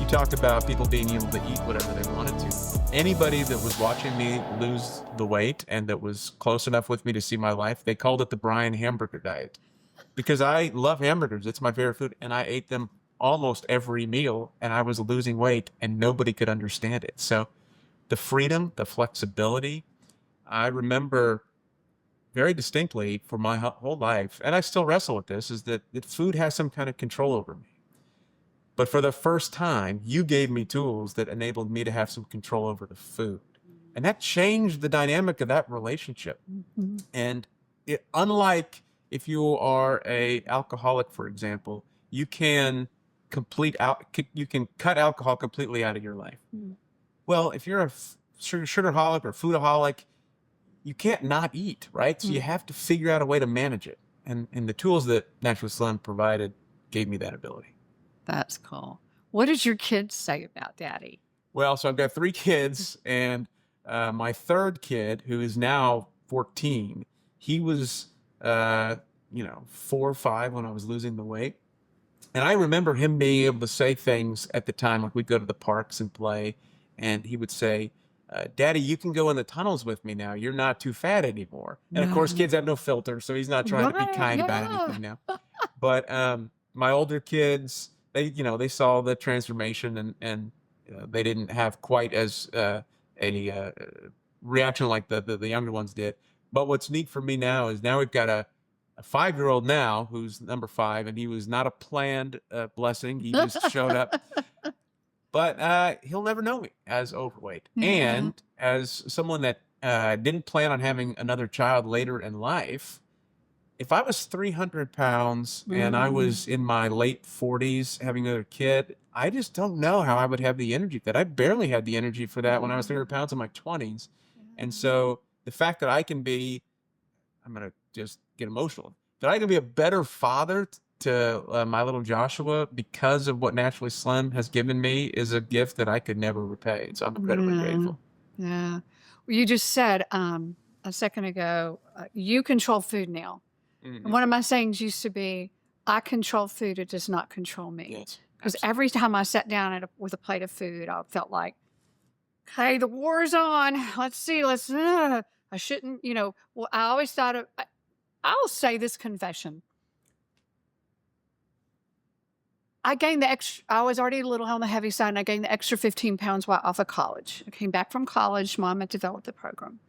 You talk about people being able to eat whatever they wanted to. Anybody that was watching me lose the weight and that was close enough with me to see my life, they called it the Brian hamburger diet because I love hamburgers. It's my favorite food. And I ate them almost every meal and I was losing weight and nobody could understand it. So the freedom, the flexibility, I remember very distinctly for my whole life, and I still wrestle with this, is that food has some kind of control over me. But for the first time, you gave me tools that enabled me to have some control over the food. And that changed the dynamic of that relationship. Mm-hmm. And unlike if you are a alcoholic, for example, you can cut alcohol completely out of your life. Mm-hmm. Well, if you're a sugarholic or foodaholic, you can't not eat, right? So you have to figure out a way to manage it. And the tools that Naturally Slim provided gave me that ability. That's cool. What did your kids say about Daddy? Well, so I've got 3 kids, and my third kid, who is now 14, he was, 4 or 5 when I was losing the weight. And I remember him being able to say things at the time, like we'd go to the parks and play, and he would say, Daddy, you can go in the tunnels with me now. You're not too fat anymore. And of course, kids have no filter, so he's not trying to be kind about anything now. But my older kids, they saw the transformation and they didn't have quite as a reaction like the younger ones did. But what's neat for me now is now we've got a 5-year-old now who's number 5, and he was not a planned blessing. He just showed up. But he'll never know me as overweight. Yeah. And as someone that didn't plan on having another child later in life, if I was 300 pounds and I was in my late 40s having another kid, I just don't know how I would have the energy for that. I barely had the energy for that when I was 300 pounds in my 20s. And so the fact that I'm going to just get emotional, that I can be a better father to my little Joshua because of what Naturally Slim has given me is a gift that I could never repay. So I'm incredibly grateful. Yeah. Well, you just said a second ago, you control food now. Mm-hmm. And one of my sayings used to be, I control food, it does not control me. Yes, because every time I sat down with a plate of food, I felt like, okay, the war's on. Let's see. I shouldn't, well, I always thought I'll say this confession. I gained the extra, I was already a little on the heavy side, and I gained the extra 15 pounds while off of college. I came back from college. Mom had developed the program.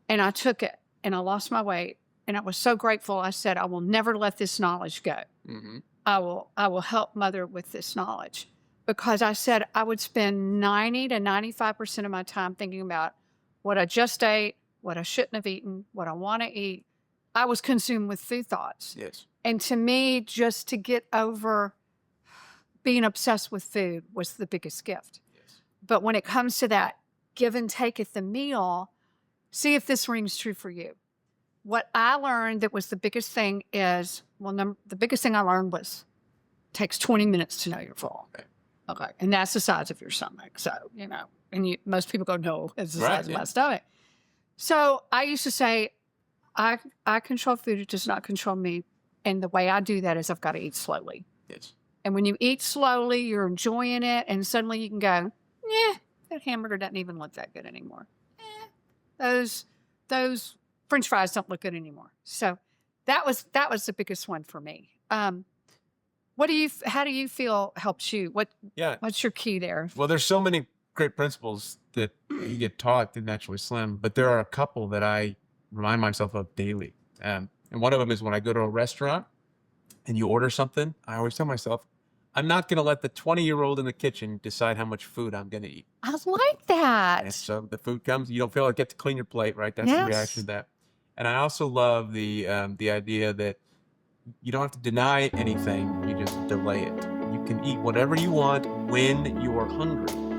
And I took it, and I lost my weight. And I was so grateful. I said, I will never let this knowledge go. Mm-hmm. I will help Mother with this knowledge. Because I said I would spend 90 to 95% of my time thinking about what I just ate, what I shouldn't have eaten, what I want to eat. I was consumed with food thoughts. Yes. And to me, just to get over being obsessed with food was the biggest gift. Yes. But when it comes to that give and take at the meal, see if this rings true for you. What I learned that was the biggest thing is, the biggest thing I learned was it takes 20 minutes to know you're full. Okay. And that's the size of your stomach. So, and most people go, no, it's the size of my stomach. So I used to say, I control food, it does not control me. And the way I do that is I've got to eat slowly. Yes. And when you eat slowly, you're enjoying it, and suddenly you can go, that hamburger doesn't even look that good anymore. Those French fries don't look good anymore. So that was the biggest one for me. How do you feel helps you? What's your key there? Well, there's so many great principles that you get taught in Naturally Slim, but there are a couple that I remind myself of daily. And one of them is when I go to a restaurant and you order something, I always tell myself, I'm not going to let the 20-year-old in the kitchen decide how much food I'm going to eat. I like that. And so the food comes, you don't feel like you get to clean your plate, right? That's the reaction to that. And I also love the idea that you don't have to deny anything, you just delay it. You can eat whatever you want when you are hungry.